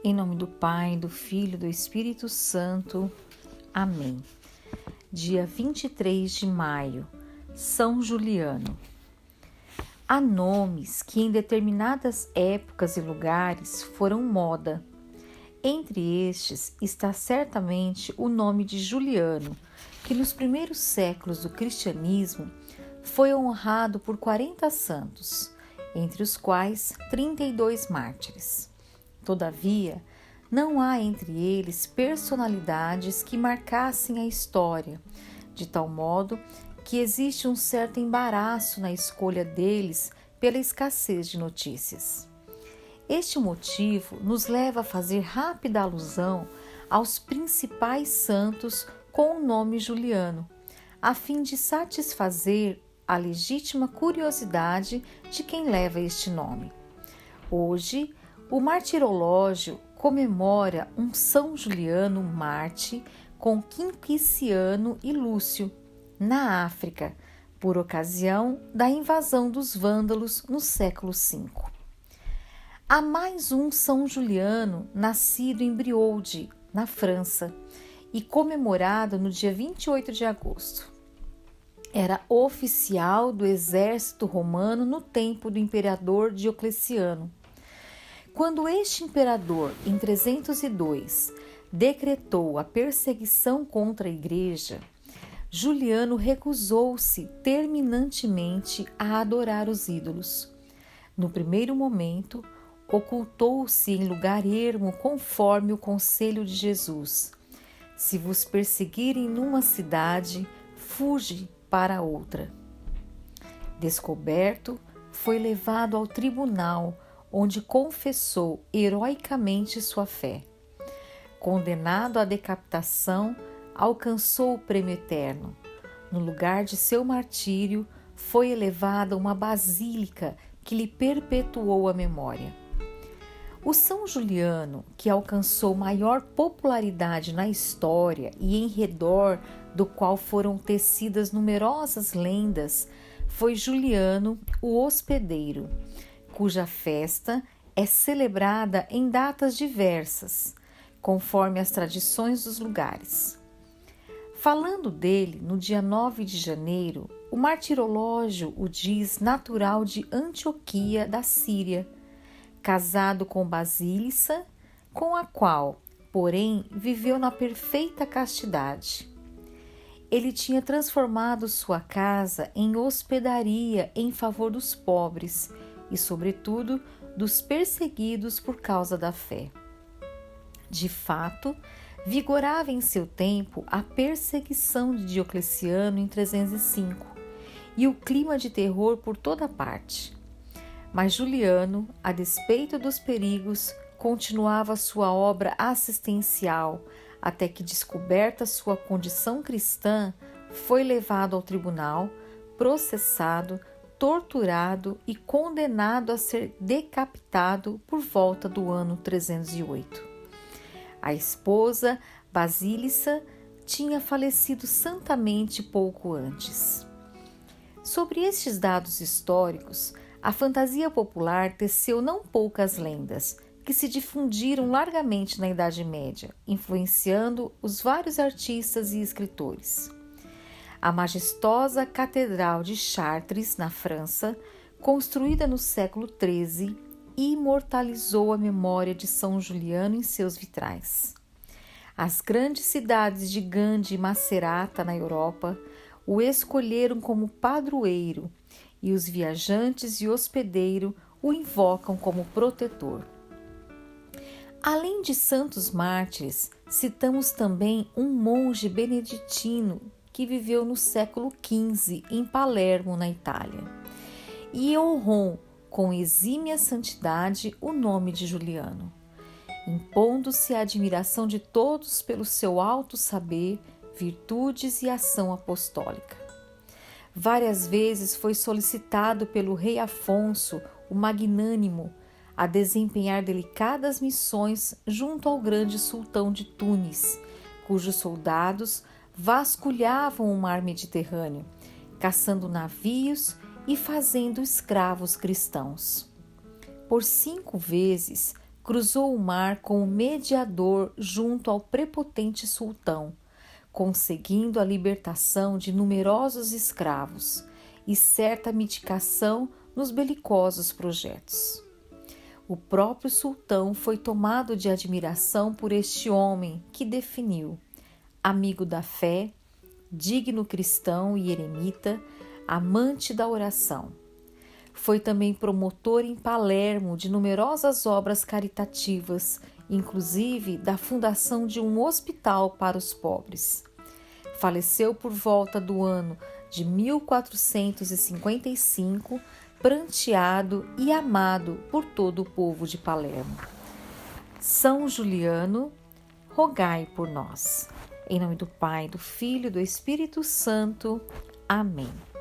Em nome do Pai, do Filho e do Espírito Santo. Amém. Dia 23 de maio, São Juliano. Há nomes que em determinadas épocas e lugares foram moda. Entre estes está certamente o nome de Juliano, que nos primeiros séculos do cristianismo foi honrado por 40 santos, entre os quais 32 mártires. Todavia, não há entre eles personalidades que marcassem a história, de tal modo que existe um certo embaraço na escolha deles pela escassez de notícias. Este motivo nos leva a fazer rápida alusão aos principais santos com o nome Juliano, a fim de satisfazer a legítima curiosidade de quem leva este nome. Hoje, o martirológio comemora um São Juliano Marte com Quinquiciano e Lúcio, na África, por ocasião da invasão dos vândalos no século V. Há mais um São Juliano nascido em Brioude, na França, e comemorado no dia 28 de agosto. Era oficial do exército romano no tempo do imperador Diocleciano. Quando este imperador, em 302, decretou a perseguição contra a igreja, Juliano recusou-se terminantemente a adorar os ídolos. No primeiro momento, ocultou-se em lugar ermo conforme o conselho de Jesus. Se vos perseguirem numa cidade, fuge para outra. Descoberto, foi levado ao tribunal, onde confessou heroicamente sua fé. Condenado à decapitação, alcançou o prêmio eterno. No lugar de seu martírio, foi elevada uma basílica que lhe perpetuou a memória. O São Juliano, que alcançou maior popularidade na história e em redor do qual foram tecidas numerosas lendas, foi Juliano, o Hospedeiro, cuja festa é celebrada em datas diversas, conforme as tradições dos lugares. Falando dele, no dia 9 de janeiro, o martirológio o diz natural de Antioquia da Síria, casado com Basílica, com a qual, porém, viveu na perfeita castidade. Ele tinha transformado sua casa em hospedaria em favor dos pobres e, sobretudo, dos perseguidos por causa da fé. De fato, vigorava em seu tempo a perseguição de Diocleciano em 305 e o clima de terror por toda parte. Mas Juliano, a despeito dos perigos, continuava sua obra assistencial, até que, descoberta sua condição cristã, foi levado ao tribunal, processado, torturado e condenado a ser decapitado por volta do ano 308. A esposa, Basílica, tinha falecido santamente pouco antes. Sobre estes dados históricos, a fantasia popular teceu não poucas lendas, que se difundiram largamente na Idade Média, influenciando os vários artistas e escritores. A majestosa Catedral de Chartres, na França, construída no século XIII, imortalizou a memória de São Juliano em seus vitrais. As grandes cidades de Gand e Macerata, na Europa, o escolheram como padroeiro, e os viajantes e hospedeiro o invocam como protetor. Além de santos mártires, citamos também um monge beneditino que viveu no século XV em Palermo, na Itália, e honrou com exímia santidade o nome de Juliano, impondo-se a admiração de todos pelo seu alto saber, virtudes e ação apostólica. Várias vezes foi solicitado pelo rei Afonso, o Magnânimo, a desempenhar delicadas missões junto ao grande sultão de Tunis, cujos soldados vasculhavam o mar Mediterrâneo, caçando navios e fazendo escravos cristãos. Por 5 vezes cruzou o mar como mediador junto ao prepotente sultão, conseguindo a libertação de numerosos escravos e certa mitigação nos belicosos projetos. O próprio sultão foi tomado de admiração por este homem que definiu: amigo da fé, digno cristão e eremita, amante da oração. Foi também promotor em Palermo de numerosas obras caritativas, inclusive da fundação de um hospital para os pobres. Faleceu por volta do ano de 1455, pranteado e amado por todo o povo de Palermo. São Juliano, rogai por nós. Em nome do Pai, do Filho e do Espírito Santo. Amém.